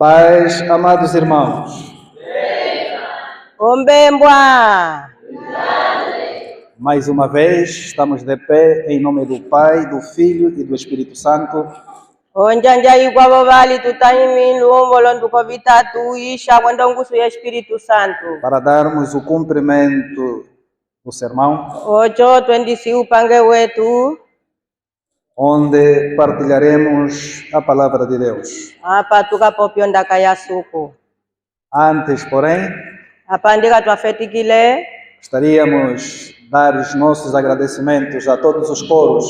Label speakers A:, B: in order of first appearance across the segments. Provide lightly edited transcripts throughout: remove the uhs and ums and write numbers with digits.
A: Paz, amados irmãos.
B: Ombembwa.
A: Mais uma vez, estamos de pé em nome do Pai, do Filho e do Espírito Santo.
B: Onjanja igwabo bali tutanyimilu ombolondo vitatu isha kwenda ngusu ya Espírito Santo.
A: Para darmos o cumprimento do sermão,
B: Ocho twendisi upange wetu
A: onde partilharemos a palavra de Deus.
B: apa tukapopyo ndaka ya suku.
A: Antes, porém,
B: Apa ndika twafetikile
A: gostaríamos de dar os nossos agradecimentos a todos os coros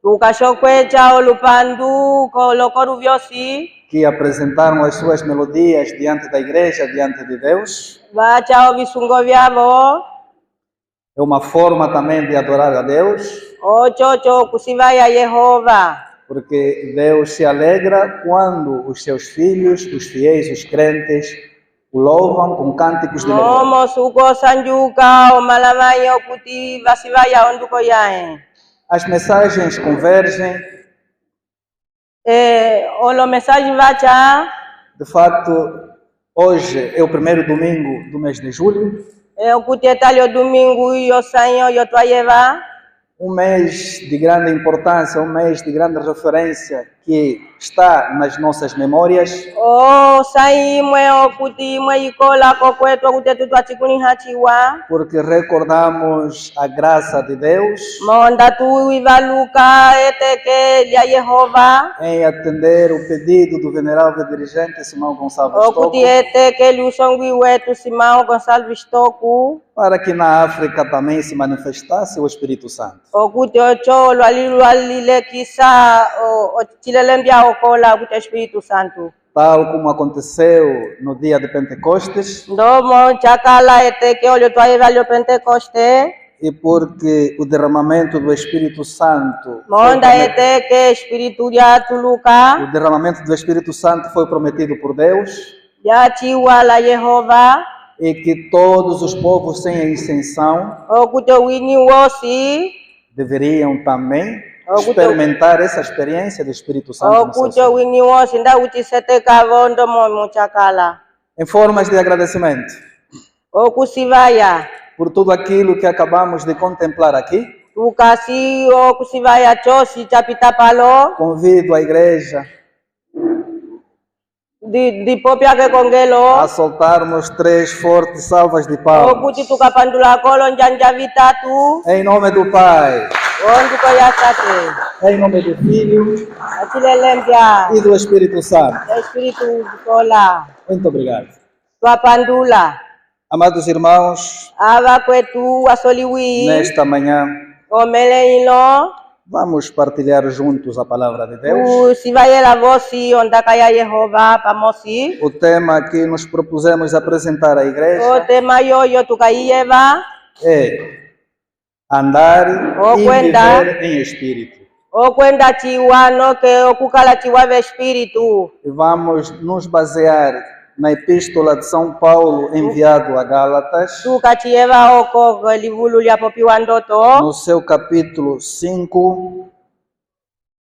B: tukashokwecha olupandu kolokoru vyosi
A: que apresentaram as suas melodias diante da igreja, diante de Deus.
B: vachao visungo vyavo
A: É uma forma também de adorar a Deus,
B: ochocho kusivaya Yehova.
A: porque Deus se alegra quando os seus filhos, os fiéis, os crentes, o louvam com cânticos de louvor.
B: Momo suko sanjuka omalamayo kuti vasivaya onduko yae.
A: As mensagens convergem,
B: Olo mensagem vacha
A: de fato, hoje é o primeiro domingo do mês de julho,
B: kuti etalio domingo yo sanyo yo twayeva
A: um mês de grande importância, um mês de grande referência que está nas nossas memórias,
B: o sai imwe okuti imwe ikola kokwetu kuti tutwachikuni hachiwa
A: porque recordamos a graça de Deus
B: monda tu ivaluka eteke lya Yehova
A: em atender o pedido do venerável dirigente Simão Gonçalves Tocco,
B: okuti eteke liusongwi wetu Simão Gonçalves Tocco
A: para que na África também se manifestasse o Espírito Santo.
B: okuti ocho lwalilekisa ochilelembya okola kuti Espírito Santo
A: Tal como aconteceu no dia de Pentecostes,
B: ndomo chakala eteke olyo twayeva lyo Pentecoste
A: e porque o derramamento do Espírito Santo
B: monda eteke Espírito lya tuluka
A: o derramamento do Espírito Santo foi prometido por Deus,
B: yachiwa la Yehova
A: e que todos os povos sem exceção
B: okuti owini wosi
A: deveriam também experimentar essa experiência do Espírito Santo no seu
B: okuti
A: ser.
B: owini wosi ndauchiseteka ndomo muchakala
A: Em formas de agradecimento
B: okusivaya
A: por tudo aquilo que acabamos de contemplar aqui,
B: tukasi okusivaya chosi chapita palo
A: convido a igreja
B: dipopya ke kongelo
A: a soltarmos 3 fortes salvas de palmas.
B: okuti tukapandula kolo njanja vitatu
A: Em nome do Pai,
B: onduko yasate
A: em nome do Filho
B: achilelembya
A: e do Espírito Santo.
B: Espírito kola
A: Muito obrigado.
B: twapandula
A: Amados irmãos,
B: ava kwetu wasoliwi
A: nesta manhã
B: omele ilo
A: vamos partilhar juntos a palavra de Deus.
B: usivayela vosi ondaka ya Yehova pamosi
A: O tema que nos propusemos apresentar à igreja
B: otema yoyo tukayiyeva
A: é andar e
B: Okwenda.
A: viver em espírito.
B: okwenda chiwano ke okukala chiwave Espírito
A: E vamos nos basear na epístola de São Paulo enviado a Gálatas,
B: tukachiyeva oko livulu lya popiwa ndoto
A: no seu capítulo 5,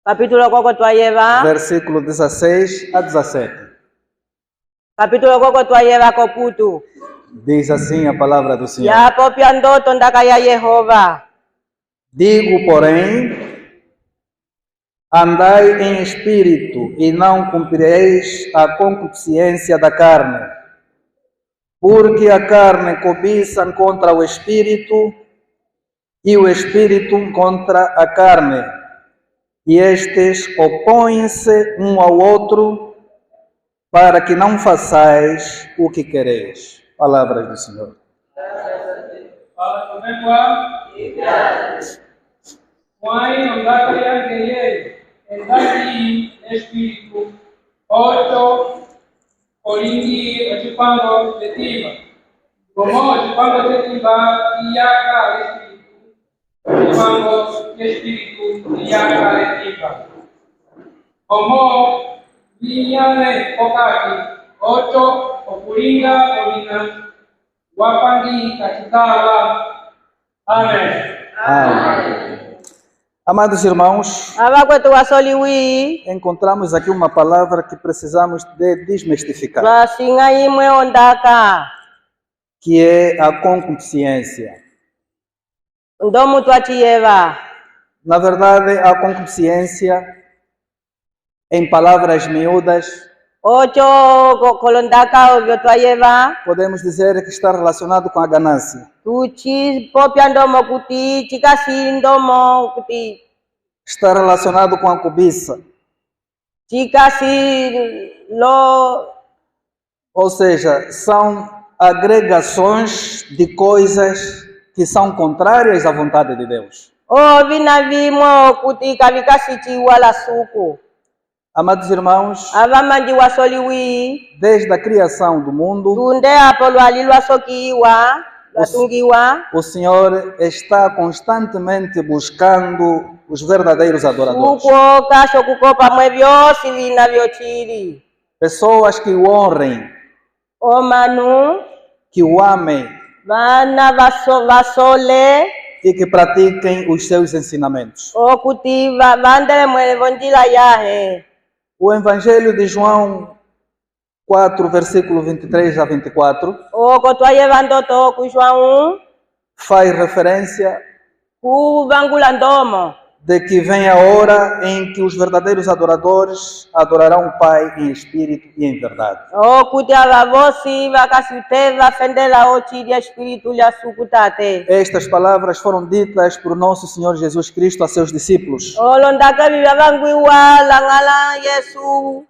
B: kapitulo koko twayeva
A: versículo 16 a 17.
B: kapitulo koko twayeva koputu
A: Diz assim a palavra do Senhor.
B: ya popya ndoto ndaka ya Yehova
A: Digo, porém, andai em espírito e não cumprireis a concupiscência da carne, porque a carne cobiça contra o espírito e o espírito contra a carne, e estes opõem-se um ao outro para que não façais o que quereis. Palavras do Senhor.
C: Mãe, ondaka yake yeye, endaki espírito, 8 Korinthi echipango chetima. Como echipango chetima iyaka espírito, echipango espírito iyaka chetima. Como vinyane pokati, 8 okuringa olina, wapangi kachikawa. Amen.
A: Amém. Amados irmãos,
B: Abakwetu wasoliwi.
A: encontramos aqui uma palavra que precisamos de desmistificar,
B: Twasinga imwe ondaka.
A: que é a concupiscência.
B: Ndomu twachiyeva.
A: Na verdade, a concupiscência, em palavras miúdas,
B: Ocho kolondaka ovyo twayeva.
A: podemos dizer que está relacionado com a ganância.
B: Tuchi popya ndomo kuti. Chikasi ndomo kuti.
A: Está relacionado com a cobiça.
B: Chikasi lo.
A: Ou seja, são agregações de coisas que são contrárias à vontade de Deus.
B: Vina vimo kuti kavikasi chiwala suku.
A: Amados irmãos,
B: Avamanji wasoliwi.
A: desde a criação do mundo,
B: Tunde apo lwalilwa sokiwa. Lwatungiwa.
A: o Senhor está constantemente buscando os verdadeiros adoradores.
B: Suko kasho kukopa mwe vyosi vina vyochili.
A: Pessoas que o honrem,
B: Omanu.
A: que o amem
B: Vana vasole.
A: e que pratiquem os seus ensinamentos.
B: Okuti vandele mwe vonjila yahe.
A: O Evangelho de João 4, versículo 23 a 24,
B: Oko twayeva ndoto kushwa
A: faz referência
B: kuvangula ndomo.
A: de que vem a hora em que os verdadeiros adoradores adorarão o Pai em espírito e em verdade.
B: Okuti ava vosi vakasute vafendela ochili espiritu lya sukutate.
A: Estas palavras foram ditas por nosso Senhor Jesus Cristo a seus discípulos.
B: Olondaka vivya vangwiwa langala Yesu.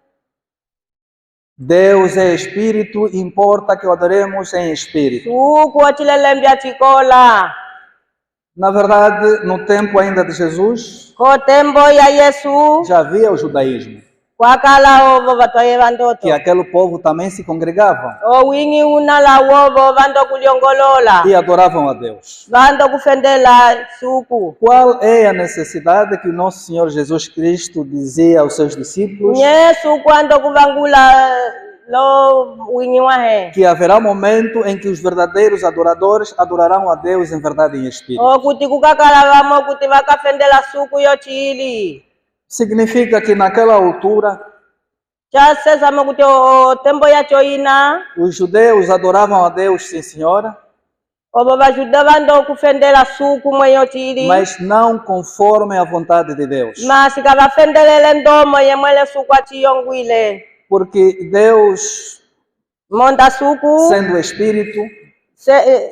A: Deus é espírito, importa que o adoremos em espírito.
B: Suku ochilelembya chikola.
A: Na verdade, no tempo ainda de Jesus,
B: Kotembo ya Yesu.
A: já havia o judaísmo,
B: Kwakala ovo vatwayeva ndoto.
A: que aquele povo também se congregava
B: Owingi unala wovo vando kuliongolola.
A: e adoravam a Deus.
B: Vando kufendela suku.
A: Qual é a necessidade que o nosso Senhor Jesus Cristo dizia aos seus discípulos?
B: Yesu kwando kuvangula lo wingi wahe.
A: Que haverá momento em que os verdadeiros adoradores adorarão a Deus em verdade e em espírito.
B: Okuti kukakala vamo kuti vakafendela suku yochili.
A: Significa que naquela altura
B: Chasesamo kuti o tembo yacho ina.
A: os judeus adoravam a Deus, sim senhora,
B: Obo vajuda vando kufendela suku mwe yochili.
A: mas não conforme a vontade de Deus.
B: Masi kavafendelele ndomo yemwele suku achiyongwile.
A: Porque Deus,
B: Monda suku.
A: sendo espírito,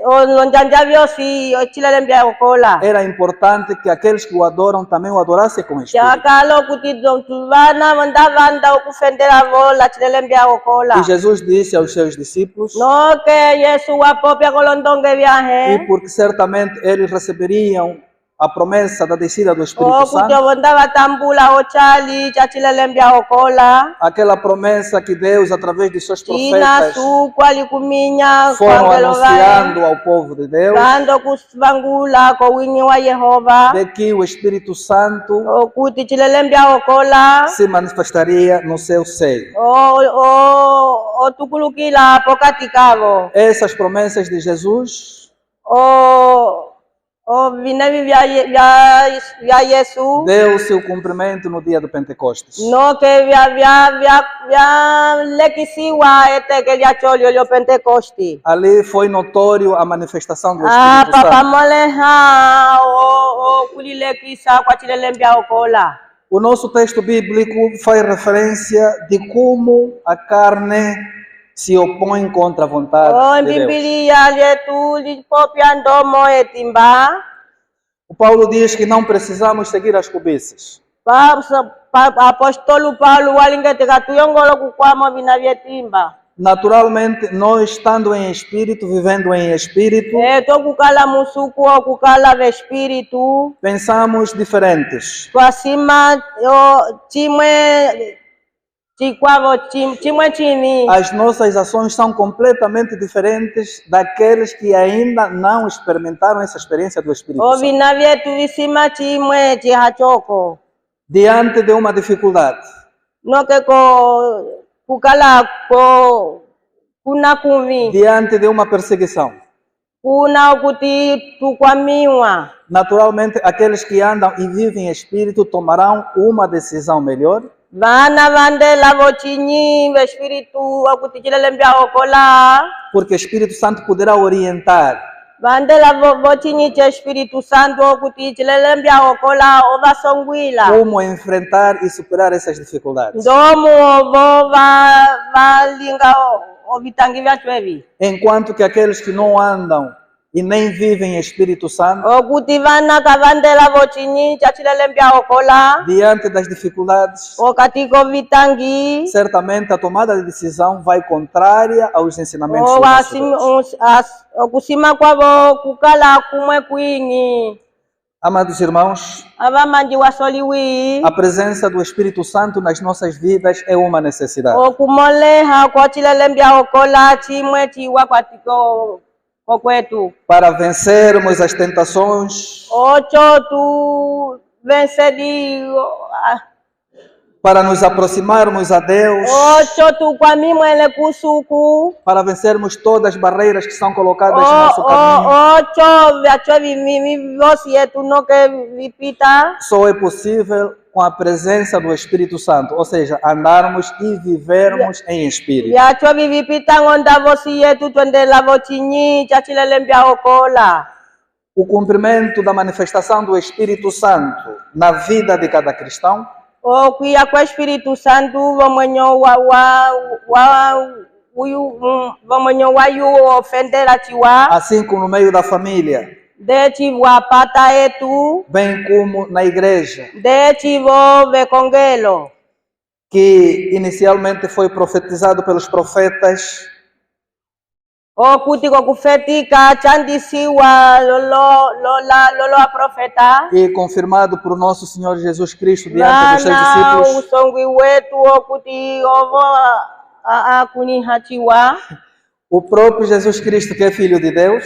B: Lonjanja vyosi ochilele mbya okola.
A: era importante que aqueles que o adoram também o adorassem com espírito.
B: Chakalo kuti tuvana manda vanda okufendela vola chilele mbya okola.
A: E Jesus disse aos seus discípulos,
B: No que Yesu wapopya kolondonge
A: e
B: vyahe.
A: porque certamente eles receberiam a promessa da descida do Espírito
B: Okuti
A: Santo,
B: vonda vatambula ochali chachilele mbya okola.
A: aquela promessa que Deus, através de seus
B: China
A: profetas,
B: suku alikuminya
A: foram
B: kwangelo vae.
A: anunciando ao povo de Deus,
B: Vando kusvangula ko wingi wa Yehova.
A: de que o Espírito Santo
B: Okuti chilele mbya okola.
A: se manifestaria no seu seio.
B: Otukulukila pokati kavo.
A: Essas promessas de Jesus
B: Vinavi vya Yesu.
A: deu seu cumprimento no dia do Pentecostes.
B: No que vya lekisiwa eteke lya cholio lyo Pentecosti.
A: Ali foi notório a manifestação do Espírito
B: Papa
A: Santo.
B: moleha kulilekisa kwa chilele mbya okola.
A: O nosso texto bíblico faz referência de como a carne se opõe contra a vontade de Deus.
B: Biblia lyetu lipopya ndomo etimba.
A: O Paulo diz que não precisamos seguir as cobiças.
B: Apostolo Paulo walingeteka tuyongolo kukwamo vina vyetimba.
A: Naturalmente, nós estando em espírito, vivendo em espírito,
B: Tokukala musuku okukala vespiritu.
A: pensamos diferentes.
B: Twasima chimwe chikwavo chimwe chini.
A: As nossas ações são completamente diferentes daqueles que ainda não experimentaram essa experiência do Espírito Santo.
B: Ovina vyetu visima chimwe chihachoko.
A: Diante de uma dificuldade,
B: Noke ko kukala ko kuna kuvi.
A: diante de uma perseguição,
B: kuna kuti tukwamiwa.
A: Naturalmente, aqueles que andam e vivem em espírito tomarão uma decisão melhor,
B: Vana vandela vochinyi vespiritu akuti chilelembia okola.
A: porque o Espírito Santo poderá orientar
B: Vandela vochinyi che Espiritu Santo akuti chilelembia okola ovasongwila.
A: como enfrentar e superar essas dificuldades.
B: Ndomu ovo valinga ovitangi vya chwevi.
A: Enquanto que aqueles que não andam e nem vivem em Espírito Santo,
B: Okuti vana kavandela vochinyi cha chilelembia okola.
A: diante das dificuldades,
B: Okatiko vitangi.
A: certamente a tomada de decisão vai contrária aos ensinamentos do nosso Deus.
B: Okusima kwavo kukala kumwe kwingi.
A: Amados irmãos,
B: Avamanji wasoliwi.
A: a presença do Espírito Santo nas nossas vidas é uma necessidade.
B: Okumoleha kwa chilelembia okola chimwe chiwa kwatiko kokwetu.
A: Para vencermos as tentações,
B: Ocho tu vencedi.
A: para nos aproximarmos a Deus,
B: Ocho tu kwa mimwele kusuku.
A: para vencermos todas as barreiras que são colocadas no nosso caminho.
B: Ocho vyachwe vivosi yetu noke vipita.
A: Só é possível com a presença do Espírito Santo, ou seja, andarmos e vivermos em Espírito.
B: Vyachwe vivipita ngonda vosi yetu twendela vochinyi chachilelembia okola.
A: O cumprimento da manifestação do Espírito Santo na vida de cada cristão
B: Okuya kwa Espiritu Santo vamwenyo wayu ofendera chiwa.
A: assim como no meio da família,
B: De chiwa pata etu.
A: bem como na igreja,
B: De chivo vekongelo.
A: que inicialmente foi profetizado pelos profetas,
B: Okuti kokufetika chandisiwa lolo a profeta.
A: e confirmado por nosso Senhor Jesus Cristo diante dos seus
B: Vana
A: discípulos,
B: usongwi wetu okuti ovo kunihachiwa.
A: o próprio Jesus Cristo, que é Filho de Deus,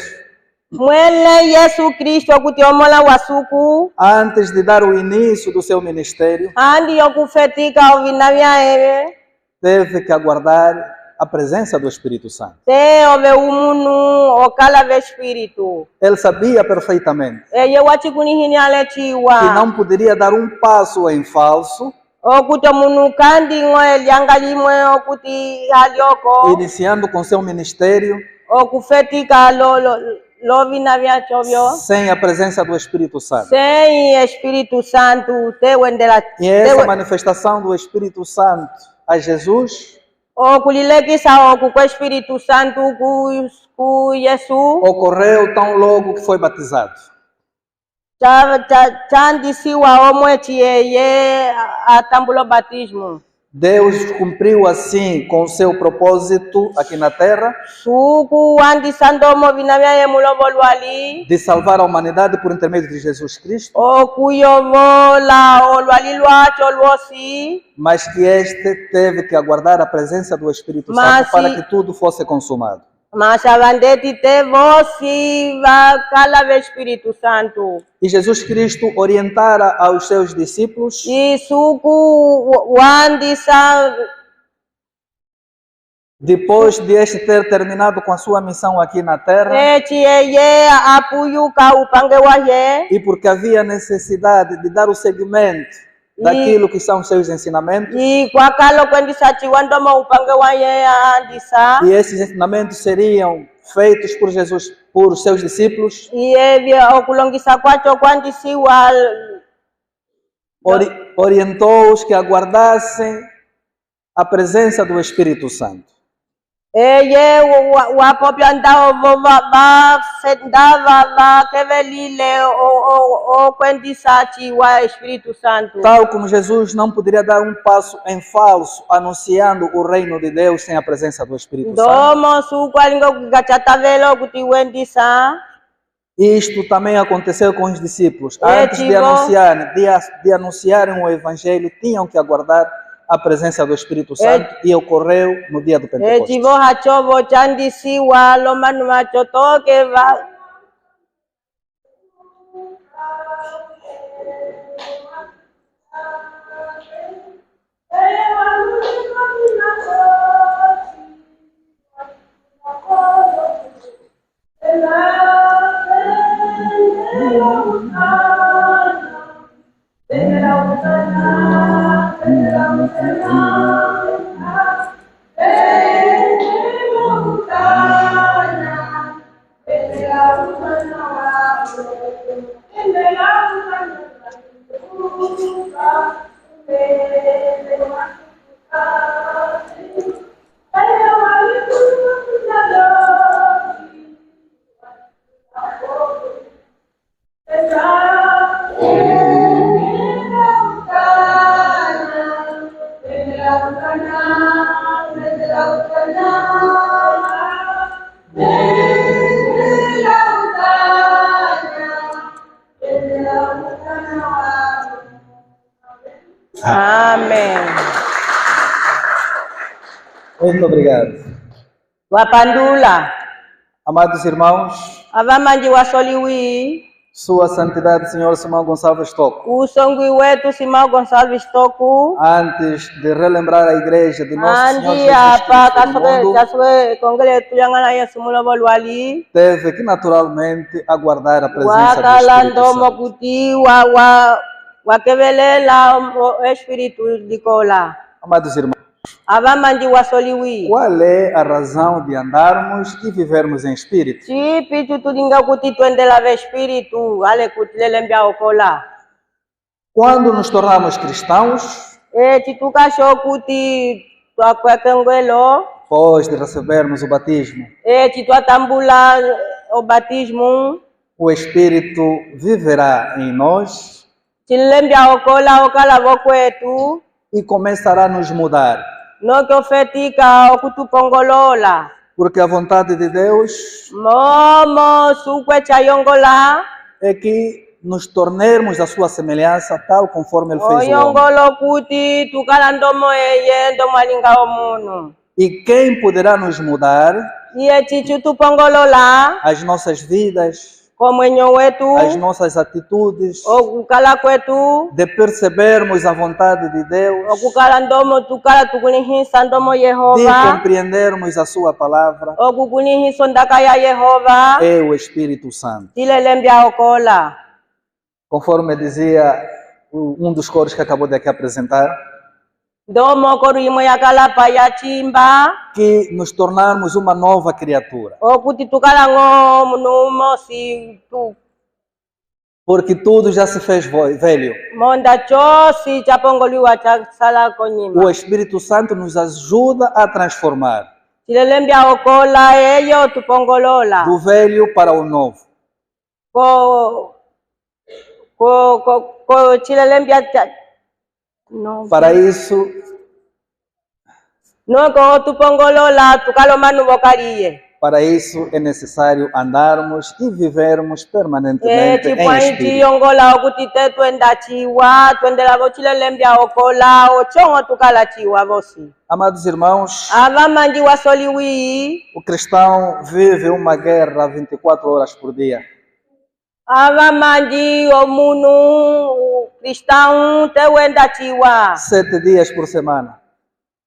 B: Mwele Yesu Kristo okuti omola wasuku.
A: antes de dar o início do seu ministério,
B: Andi yokufetika ovina vyaeve.
A: teve que aguardar a presença do Espírito Santo.
B: Te ove umunu okala ve espiritu.
A: Ele sabia perfeitamente
B: Eye wachikunihini ale
A: que
B: chiwa.
A: não poderia dar um passo em falso,
B: Okuti omunu kandi ngoe lyanga limwe okuti halioko.
A: iniciando com seu ministério,
B: Okufetika lovina vyachovyo.
A: sem a presença do Espírito Santo.
B: Sem Espírito Santo te wendela.
A: E essa manifestação do Espírito Santo a Jesus
B: Okulilekisa oku kwa Espírito Santo ku Yesu.
A: ocorreu tão logo que foi batizado.
B: Chandisiwa omwechi yeye atambulo batismo.
A: Deus cumpriu assim com o seu propósito aqui na terra
B: Suku andisandomo vinavyaye mulovolwali.
A: de salvar a humanidade por intermédio de Jesus Cristo,
B: Okuyovola olwali lwacho lwosi.
A: mas que este teve que aguardar a presença do Espírito
B: Mas
A: Santo para
B: se-
A: que tudo fosse consumado.
B: Mashavandeti te vosi vakala ve Espírito Santo.
A: E Jesus Cristo orientara aos seus discípulos
B: Isuku wandisa.
A: depois de este ter terminado com a sua missão aqui na terra,
B: Echi yeye apuyuka upange waye.
A: e porque havia necessidade de dar o seguimento daquilo que são seus ensinamentos,
B: I kwakalo kwendisa chiwandomo upange waye andisa.
A: e esses ensinamentos seriam feitos por Jesus, por seus discípulos,
B: Iye okulongisa kwacho kwandisiwa.
A: orientou-os que aguardassem a presença do Espírito Santo.
B: Eye wapopya ndao va kevelile o kwendisa chiwa Espírito Santo.
A: Tal como Jesus não poderia dar um passo em falso, anunciando o reino de Deus sem a presença do Espírito Santo.
B: Ndomo sukwalinga kugachatavelo kuti wendisa.
A: Isto também aconteceu com os discípulos.
B: É,
A: Antes de
B: tipo-
A: anunciarem o Evangelho, tinham que aguardar a presença do Espírito Santo, e ocorreu no dia do Pentecostes.
B: Echivo hachovo chandisiwa lomanu machotoke va.
D: Hello.
A: Muito obrigado.
B: wapandula
A: Amados irmãos,
B: avamanji wasoliwi
A: Sua Santidade Senhor Simão Gonçalves Toco,
B: usongwi wetu Simão Gonçalves Toku
A: antes de relembrar a igreja de Nosso Senhor
B: andi
A: Jesus
B: apa
A: Cristo do mundo,
B: kaswe kongele tuyangana Yesu mulobolwali
A: teve que naturalmente aguardar a presença do
B: wakala
A: Espírito
B: ndomo
A: Santo.
B: kuti wakevelela o espiritu dikola
A: Amados irmãos,
B: avamanji wasoliwi
A: qual é a razão de andarmos e vivermos em espírito?
B: chipi tutulinga kuti twendelava espiritu ale kuti lelembya okola
A: Quando nos tornamos cristãos,
B: chitukasho kuti twakwekengwelo
A: depois de recebermos o batismo,
B: chitwatambula o batismo
A: o Espírito viverá em nós
B: chilembya okola okalavo kwetu
A: e começará a nos mudar,
B: noke ofetika okutupongolola
A: porque a vontade de Deus
B: momo sukwe chayongola
A: é que nos tornemos a sua semelhança, tal conforme Ele fez o homem.
B: oyongolo kuti tukala ndomo eye ndomo alinga omunu
A: E quem poderá nos mudar
B: iye chichutupongolola
A: as nossas vidas,
B: komwenyo wetu
A: as nossas atitudes,
B: okukala kwetu
A: de percebermos a vontade de Deus,
B: okukala ndomo tukala tukulihisa ndomo
A: de
B: Yehova
A: compreendermos a sua palavra,
B: okukulihiso ndaka ya Yehova
A: é o Espírito Santo.
B: chilelembya okola
A: Conforme dizia um dos coros que acabou de aqui apresentar,
B: ndomo koruimo yakalapa yachimba
A: que nos tornarmos uma nova criatura,
B: okuti tukala ngo munumo si tu
A: porque tudo já se fez velho.
B: monda chosi chapongoliwa chasala konyima
A: O Espírito Santo nos ajuda a transformar
B: chilelembya okola eyo tupongolola
A: do velho para o novo.
B: ko chilelembya no
A: Para isso,
B: noko tupongolola tukalomanu vokaliye
A: para isso é necessário andarmos e vivermos permanentemente em
B: chipwai
A: espírito.
B: chiyongola okuti te twenda chiwa twendela vo chilelembya okola ochongo tukala chiwa vosi
A: Amados irmãos,
B: avamanji wasoliwi
A: o cristão vive uma guerra 24 horas por dia.
B: avamanji omunu cristão te wenda chiwa
A: 7 dias por semana,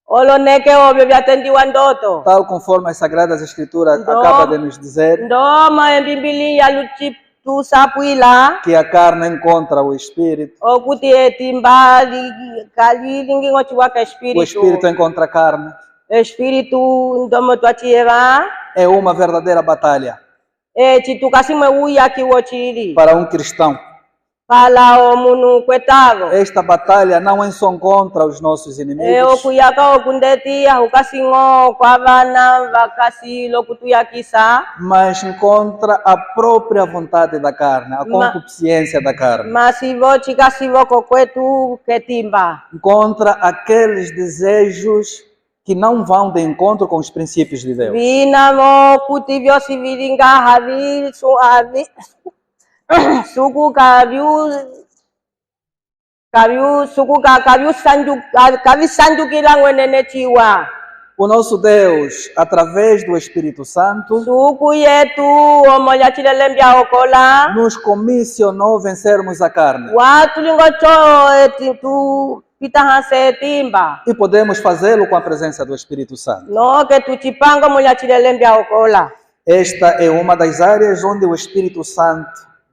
B: oloneke ovyo vyatendiwa ndoto
A: tal conforme as Sagradas Escrituras
B: Não.
A: acaba de nos dizer,
B: ndoma embimbilia luchitusapwila
A: que a carne encontra o Espírito,
B: okuti etimba kalilingingo chiwaka
A: o
B: espiritu
A: Espírito encontra a carne.
B: espiritu ndomo twachieva
A: É uma verdadeira batalha
B: chitukasimwe uya kiwo chili
A: para um cristão.
B: pala omunu kwetavo
A: Esta batalha não é só contra os nossos inimigos,
B: okuyaka okundetiya ukasingo kwa vana vakasi lokutuyakisa
A: mas contra a própria vontade da carne, a concupiscência da carne,
B: masivo chikasivoko kwetu ketimba
A: contra aqueles desejos que não vão de encontro com os princípios de Deus.
B: vinamo kuti vyosi vilinga havi suku kavisandukila ngwenene chiwa
A: O nosso Deus, através do Espírito Santo,
B: suku yetu omoya chilelembya okola
A: nos comissionou vencermos a carne.
B: watulingo cho tu pitahase etimba
A: E podemos fazê-lo com a presença do Espírito Santo.
B: noke tuchipango moya chilelembya okola
A: Esta é uma das áreas onde o Espírito Santo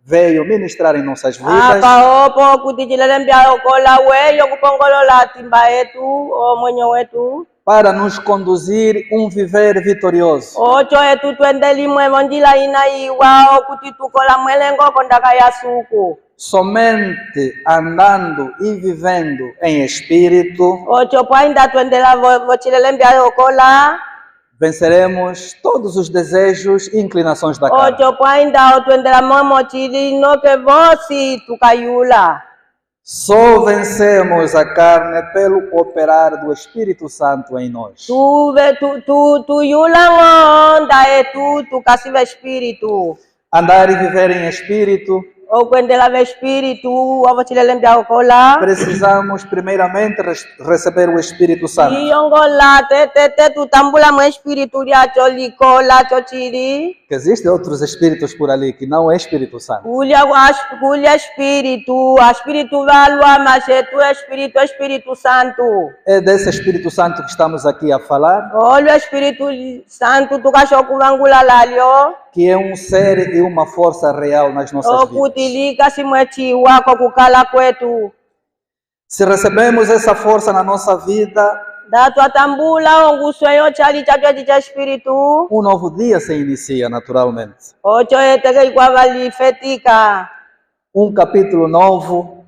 A: veio ministrar em nossas vidas
B: apa opo kuti chilelembya okola weyo kupongolola timba yetu omwenyo wetu
A: para nos conduzir um viver vitorioso.
B: ocho etu twendelimwe monjila ina iwa okuti tukola mwelengo kondaka ya suku
A: Somente andando e vivendo em espírito,
B: ocho pwainda twendela vochilelembya okola
A: venceremos todos os desejos e inclinações da carne.
B: ocho pwainda otwendela momo chili noke vosi tukayula
A: Só vencemos a carne pelo operar do Espírito Santo em nós.
B: tuyula ngonda etu tukasiva espiritu
A: Andar e viver em espírito
B: okwendela va espiritu ovo chilelembya okola
A: precisamos primeiramente receber o Espírito Santo.
B: iyongola tetete tutambula mu espiritu lyacho likola cho chili
A: Que existem outros espíritos por ali que não é Espírito Santo.
B: kulya espiritu valwa machetu espiritu santo
A: É desse Espírito Santo que estamos aqui a falar,
B: olwo espiritu santo tukashokuvangula lalyo
A: que é um ser e uma força real nas nossas vidas.
B: okutilika simwechiwa kokukala kwetu
A: Se recebemos essa força na nossa vida,
B: ndatwatambula ongusweyo chali chatwechi cha espiritu
A: um novo dia se inicia naturalmente.
B: ocho eteke ikwava lifetika
A: Um capítulo novo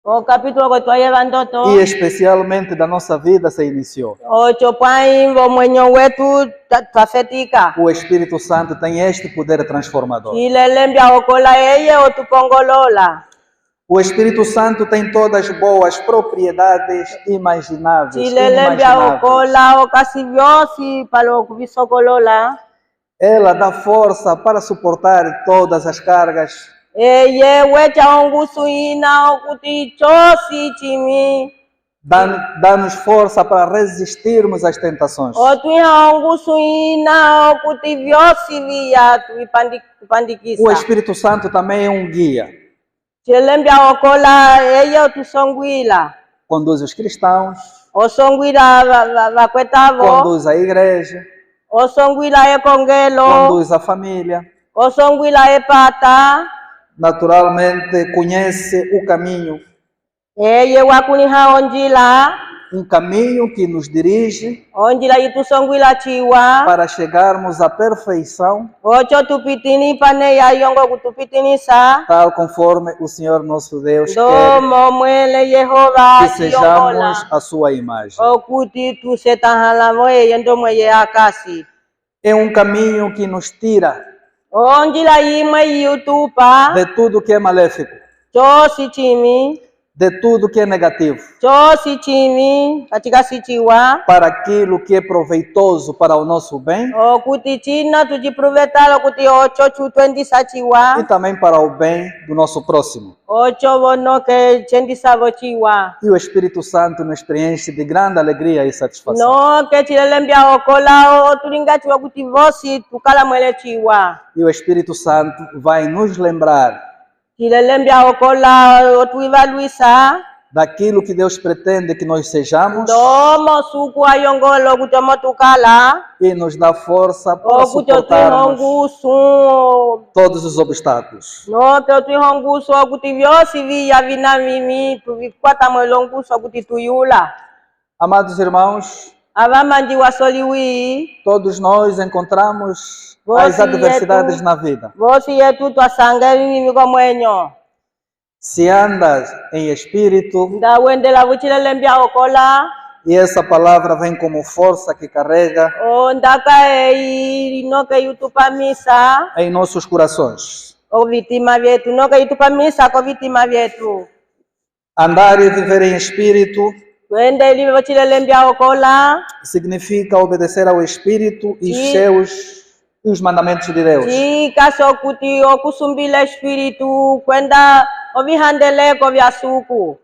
B: okapitulo kwetwayeva ndoto
A: e especialmente da nossa vida se iniciou.
B: ocho pwaimvo mwenyo wetu twafetika
A: O Espírito Santo tem este poder transformador.
B: chilelembya okola eye otupongolola
A: O Espírito Santo tem todas as boas propriedades imagináveis.
B: chilelembya
A: inimagináveis.
B: okola okasi vyosi palo kuvisokolola
A: Ela dá força para suportar todas as cargas.
B: eye wecha ongusu ina okuti chosi chimi
A: Dá-nos força para resistirmos às tentações.
B: otwiha ongusu ina okuti vyosi viya
A: O
B: tupandikisa
A: Espírito Santo também é um guia.
B: chilelembya okola eye otusongwila
A: Conduz os cristãos,
B: osongwila vakwetavo
A: conduz a igreja,
B: osongwila ekongelo
A: conduz a família.
B: osongwila epata
A: Naturalmente conhece o caminho.
B: eye wakuniha onjila
A: Um caminho que nos dirige
B: onjila yitusongwila chiwa
A: para chegarmos à perfeição,
B: ocho tupitini pane yayongo kutupitinisa
A: tal conforme o Senhor nosso Deus quer
B: ndomo mwele yehova
A: que sejamos a sua imagem.
B: okuti tusetahalamo eye ndomwe ye akasi
A: É um caminho que nos tira
B: onjila yimwe yutupa
A: de tudo que é maléfico,
B: chosi chimi
A: de tudo que é negativo,
B: chosi chimi katika sichiwa
A: para aquilo que é proveitoso para o nosso bem
B: okuti china tuchiprovetalo kuti ocho chutwendisa chiwa
A: e também para o bem do nosso próximo.
B: ocho vonoke chendisavo chiwa
A: E o Espírito Santo nos preenche de grande alegria e satisfação.
B: noke chilelembya okola otulingachiwa kuti vosi tukala mwele chiwa
A: E o Espírito Santo vai nos lembrar
B: chilelembya okola otuivaluisa
A: daquilo que Deus pretende que nós sejamos
B: ndomo suku ayongolo kuti omo tukala
A: e nos dá força para
B: okuti
A: suportarmos
B: otwihongusu
A: todos os obstáculos.
B: noke otwihongusu okuti vyosi viya vina mimi tuvikwata mwelo ngusu okuti tuyula
A: Amados irmãos,
B: avamanji wasoliwi
A: todos nós encontramos
B: Você
A: as adversidades
B: é tu.
A: na vida.
B: vosi yetu twasanga mimi komwenyo
A: Se andas em espírito,
B: ndawendela vuchilelembya okola
A: e essa palavra vem como força que carrega
B: ondaka eyi noke yutupamisa
A: em nossos corações.
B: ovitima vyetu noke yutupamisa ko vitima vyetu
A: Andar e viver em espírito
B: twendeli vuchilelembya okola
A: significa obedecer ao Espírito e os mandamentos de Deus.
B: chikaso kuti okusumbila espiritu kwenda ovihandeleko vya suku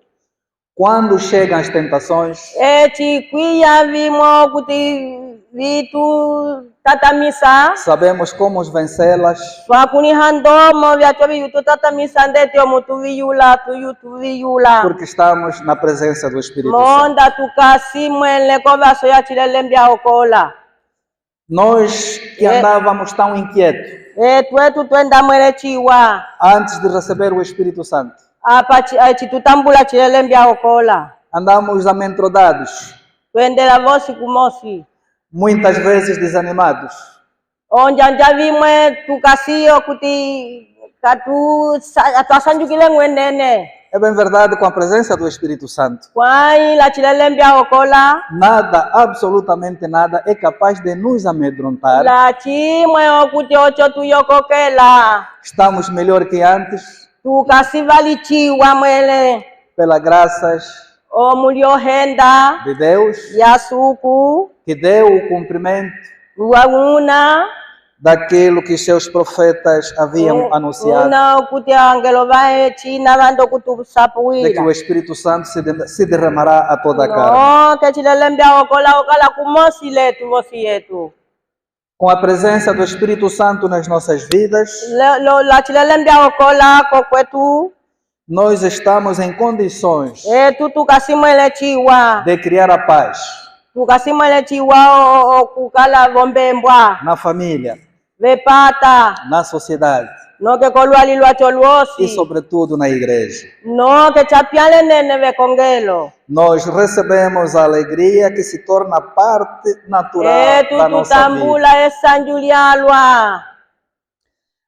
A: Quando chegam as tentações,
B: chikwiya vimo kuti vitu tatamisa
A: sabemos como vencê-las
B: twakuniha ndomo vyacho viyututatamisa ndetyo mutuviyula tuyutuviyula
A: porque estamos na presença do Espírito Santo.
B: monda tukasimwele kovaso ya chilelembya okola
A: Nós que andávamos tão inquietos
B: twetu twenda mwele chiwa
A: antes de receber o Espírito Santo,
B: apa chitutambula chilelembya okola
A: andamos amedrontados,
B: twendela vosi kumosi
A: muitas vezes desanimados,
B: onjanja vimwe tukasiyo kuti twasanjukile ng'wenene
A: É bem verdade, com a presença do Espírito Santo,
B: kwaila chilelembya okola
A: nada, absolutamente nada, é capaz de nos amedrontar.
B: la chimwe okuti ocho tuyokokela
A: Estamos melhor que antes,
B: tukasivalichiwa mwele
A: pelas graças
B: omuliohenda
A: de Deus,
B: ya suku
A: que deu o cumprimento
B: wawuna
A: daquilo que seus profetas haviam anunciado,
B: Una kuti angelo vai china vando
A: de que
B: kutusapuila.
A: o Espírito Santo se derramará a toda a carne.
B: No, que chilelembia okola okala kumosi letu vosi yetu.
A: Com a presença do Espírito Santo nas nossas vidas,
B: La chilelembia okola kokwetu.
A: nós estamos em condições
B: Tu tukasimwele chiwa.
A: de criar a paz
B: Tukasimwele chiwa kukala vombembwa.
A: na família,
B: Vepata.
A: na sociedade
B: No que kolwali lwacho
A: e,
B: lwosi.
A: sobretudo, na igreja.
B: No que chapiale nene vekongelo.
A: Nós recebemos a alegria que se torna parte natural
B: Tu
A: da nossa vida.
B: tutambula esanjulialwa.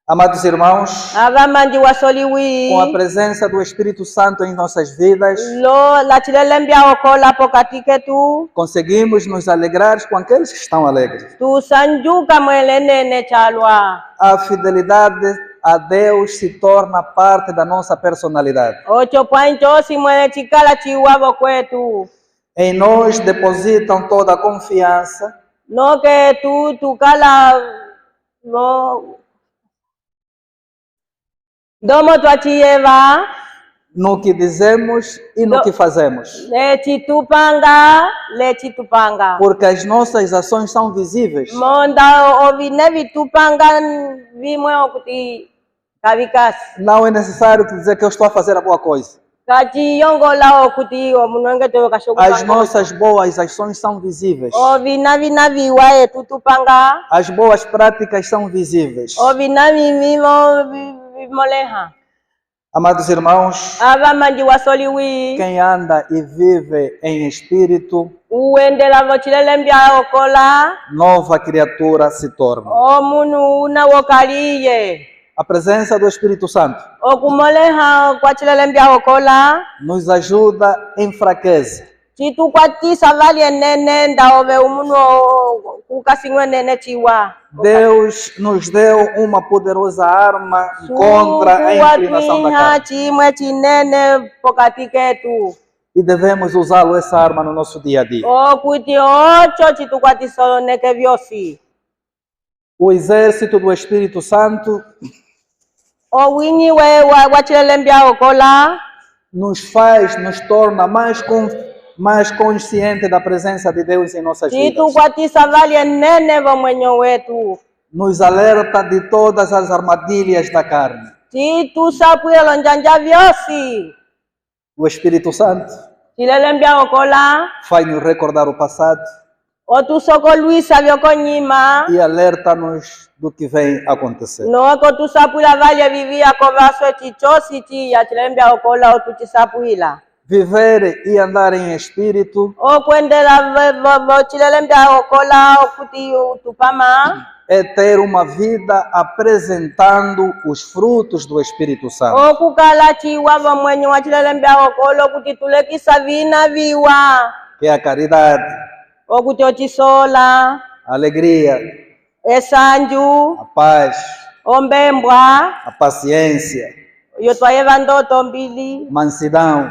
A: Amados irmãos,
B: Avamanji wasoliwi.
A: com a presença do Espírito Santo em nossas vidas,
B: Lo la chilelembia okola pokatike tu.
A: conseguimos nos alegrar com aqueles que estão alegres.
B: Tu sanjuka mwele nene chalwa.
A: A fidelidade a Deus se torna parte da nossa personalidade.
B: 8.8 mwele chikala chiwavo kwetu.
A: Em nós depositam toda a confiança
B: No que tu kala no domo twachiyeva
A: no que dizemos e no que fazemos,
B: lechi tupanga
A: porque as nossas ações são visíveis.
B: monda ovine vitupanga vimwe okuti kavikas
A: Não é necessário dizer que eu estou a fazer a boa coisa.
B: kachiyongola okuti omunwenge toyo
A: As
B: kashokupanga
A: nossas boas ações são visíveis.
B: ovina viwaye tutupanga
A: As boas práticas são visíveis.
B: ovina vimimo vimoleha
A: Amados irmãos,
B: avamanji wasoliwi
A: quem anda e vive em espírito,
B: uendela vochilelembia okola
A: nova criatura se torna.
B: omunu una wokaliye
A: A presença do Espírito Santo
B: okumoleha kwachilelembia okola
A: nos ajuda em fraqueza.
B: chitukwatisa vali enene ndaove umunu kukasingwe nene chiwa
A: Deus nos deu uma poderosa arma contra a inclinação da
B: Sukuwatwiha
A: carne.
B: chimwe chinene pokati ketu
A: E devemos usá-lo, essa arma, no nosso dia a dia.
B: okuti ocho chitukwatisoneke vyosi
A: O exército do Espírito Santo
B: owinyiwe wachilelembia okola
A: nos torna mais consciente da presença de Deus em nossas vidas.
B: chitukwatisa vali enene vomwenyo wetu
A: Nos alerta de todas as armadilhas da carne.
B: chitusapwilo njanja vyosi
A: O Espírito Santo
B: chilelembia okola
A: faz nos recordar o passado
B: otusokolwisa vyokonyima
A: e alerta-nos do que vem acontecer.
B: nooko tusapwila valye vivia kovaso chichosi chiya chilelembia okola otuchisapwila
A: Viver e andar em espírito
B: okwendela chilelembia okola okuti tupama
A: é ter uma vida apresentando os frutos do Espírito Santo.
B: okukala chiwa vomwenyo wa chilelembia okola okuti tulekisa vina viwa
A: Que é a caridade,
B: okuti ochisola
A: a alegria,
B: esanju
A: a paz,
B: ombembwa
A: a paciência,
B: yo twayeva ndoto mbili
A: mansidão,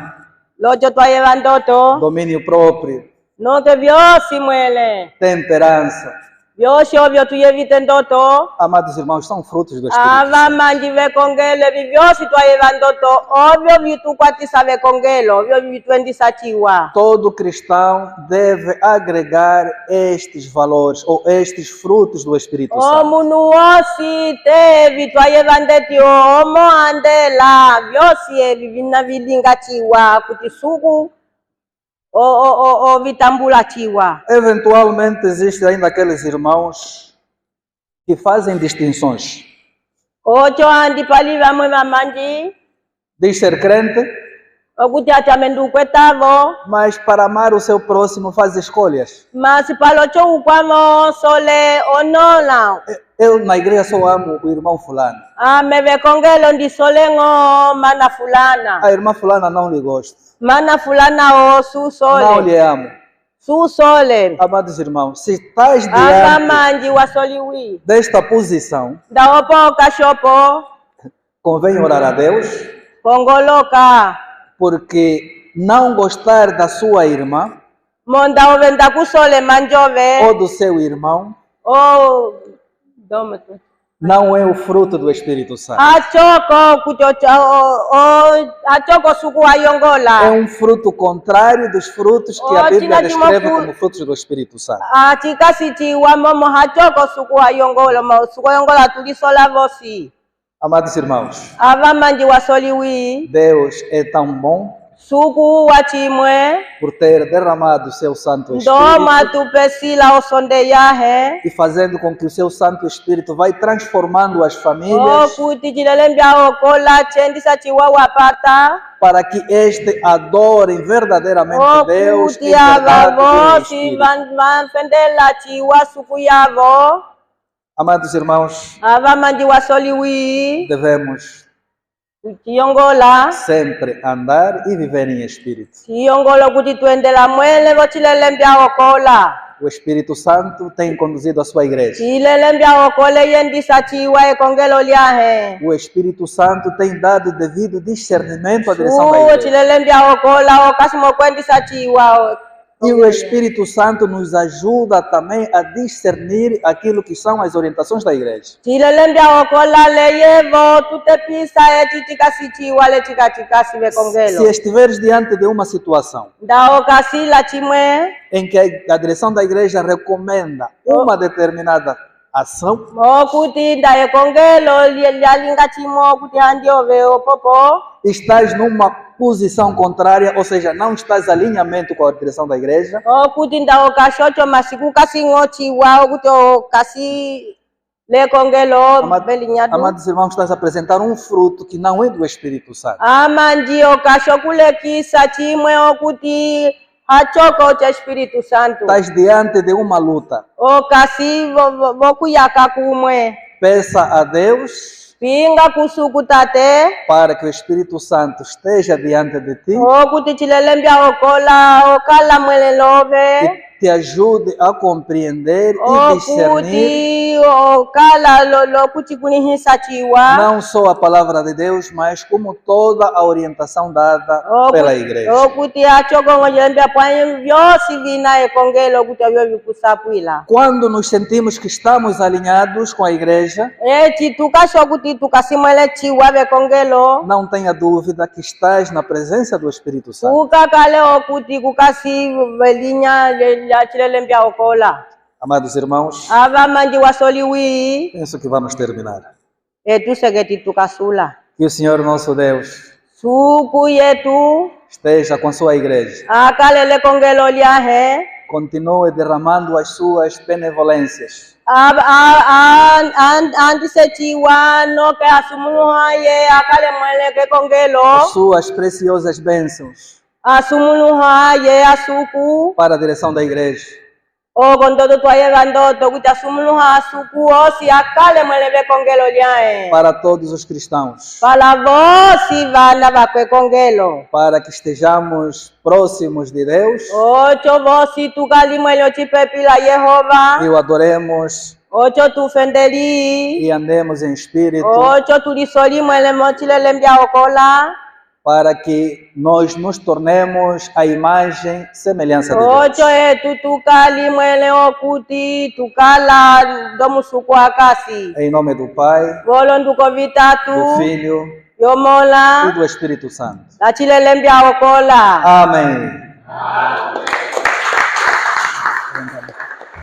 B: locho twayeva ndoto
A: domínio próprio,
B: noke vyosi mwele
A: temperança.
B: vyosi ovyo tuyevite ndoto
A: Amados irmãos, são frutos do Espírito.
B: avamanji vekongelo evi vyosi twayeva ndoto ovyo vitukwatisa vekongelo ovyo vitwendisa chiwa
A: Todo cristão deve agregar estes valores ou estes frutos do Espírito Santo.
B: omunu wosi tevi twayeva ndeti omo andela vyosi evi vina vilinga chiwa kuti suku vitambula chiwa
A: Eventualmente existem ainda aqueles irmãos que fazem distinções.
B: ocho andi pali vamwe vamanji
A: Diz ser crente,
B: okuti achamendukwetavo
A: mas para amar o seu próximo faz escolhas.
B: masi palocho ukwamo sole onola
A: Eu na igreja só amo o irmão fulano.
B: mevekongelo ndisolengo mana fulana
A: A irmã fulana não lhe gosta.
B: mana fulana o
A: Não
B: susole
A: lhe amo.
B: susole
A: Amados irmãos, se estás diante
B: avamanji wasoliwi
A: desta posição,
B: ndaopo kashopo
A: convém orar a Deus,
B: kongoloka
A: porque não gostar da sua irmã
B: monda ovenda kusole manjove
A: ou do seu irmão
B: o Doma tu.
A: não é o fruto do Espírito Santo.
B: Achoko achoko suku
A: É
B: ayongola.
A: um fruto contrário dos frutos que a Bíblia descreve como frutos do Espírito Santo.
B: Chikasi chiwa momo hachoko suku ayongola. Suku ayongola tulisola vosi.
A: Amados irmãos,
B: Ava manji wasoliwi.
A: Deus é tão bom
B: Suku wachimwe.
A: por ter derramado o seu Santo
B: Ndoma
A: Espírito
B: tupesila osonde yahe.
A: e fazendo com que o seu Santo Espírito vai transformando as famílias
B: Kuti chilelembia okola chendisa chiwa wapata.
A: para que este adorem verdadeiramente Deus em
B: Kuti
A: verdade e em
B: avavosi
A: espírito.
B: vanfendela chiwa suku yavo.
A: Amados irmãos,
B: Ava manji wasoliwi.
A: devemos
B: Chiyongola.
A: sempre andar e viver em espírito.
B: Chiyongolo kuti tuendela mwele vochilelembia okola.
A: O Espírito Santo tem conduzido a sua igreja.
B: Chilelembia okole yendisa chiwa ekongelo liahe.
A: O Espírito Santo tem dado devido discernimento à direção da igreja.
B: Chilelembia okola okasimo kwendisa chiwa.
A: E o Espírito Santo nos ajuda também a discernir aquilo que são as orientações da igreja.
B: Chilelembia okola leyevo tutepisa echichikasi chiwa lechikachikasi
A: Se
B: vekongelo.
A: estiveres diante de uma situação
B: Da okasila chimwe.
A: em que a direção da igreja recomenda uma determinada ação,
B: Kuti nda ekongelo lialinga chimo kuti handiove opopo.
A: estás numa posição contrária, ou seja, não estás em alinhamento com a direção da igreja,
B: Kuti nda okashocho masiku kasi ngochiwa kuti okasi lekongelo belinyadu.
A: amados irmãos, estás a apresentar um fruto que não é do Espírito Santo.
B: Amanji okashokulekisa chimwe okuti hachoko cha Espírito Santo.
A: Estás diante de uma luta.
B: Okasi vokuyaka kumwe.
A: Peça a Deus
B: Pinga kusuku tate.
A: para que o Espírito Santo esteja diante de ti
B: Okuti chilelembia okola okala mwelelove.
A: e te ajude a compreender e discernir
B: Okuti okala lolo kuti kunihisa chiwa.
A: não só a palavra de Deus, mas como toda a orientação dada pela igreja.
B: Okuti achoko ngojembia pwanyi vyosi vina ekongelo okuti avyo vikusapwila.
A: Quando nos sentimos que estamos alinhados com a igreja,
B: Echi tukasho kuti tukasimwele chiwa vekongelo.
A: não tenha dúvida que estás na presença do Espírito Santo.
B: Kukakale okuti kukasi velinya chilelembia okola.
A: Amados irmãos,
B: Ava manji wasoliwi.
A: penso que vamos terminar.
B: Etusegeti tukasula.
A: Que o Senhor nosso Deus
B: Suku yetu.
A: esteja com sua igreja.
B: Akalele kongelo liahe.
A: Continue derramando as suas benevolências.
B: Antise chiwa no ke asumuluha ye akale mwele ke kongelo.
A: As suas preciosas bênçãos
B: Asumuluha ye asuku.
A: para a direção da igreja.
B: Kondoto twayegandoto kuti asumuluha asuku osi akale mwele ke kongelo liahe.
A: Para todos os cristãos.
B: Para vosi vana vakwe kongelo.
A: Para que estejamos próximos de Deus
B: Ocho vosi tukali mwele ochipepila Yehova.
A: e o adoremos
B: Ocho tufendeli.
A: e andemos em espírito,
B: Ocho tulisoli mwele mochilele mbia okola.
A: para que nós nos tornemos a imagem e semelhança de Deus.
B: Ocho etu tukali mwele okuti tukala domusuku akasi.
A: Em nome do Pai,
B: Volonduko
A: do
B: vitatu.
A: Filho e
B: Yomola.
A: do Espírito Santo.
B: Achilele mbia okola.
A: Amém.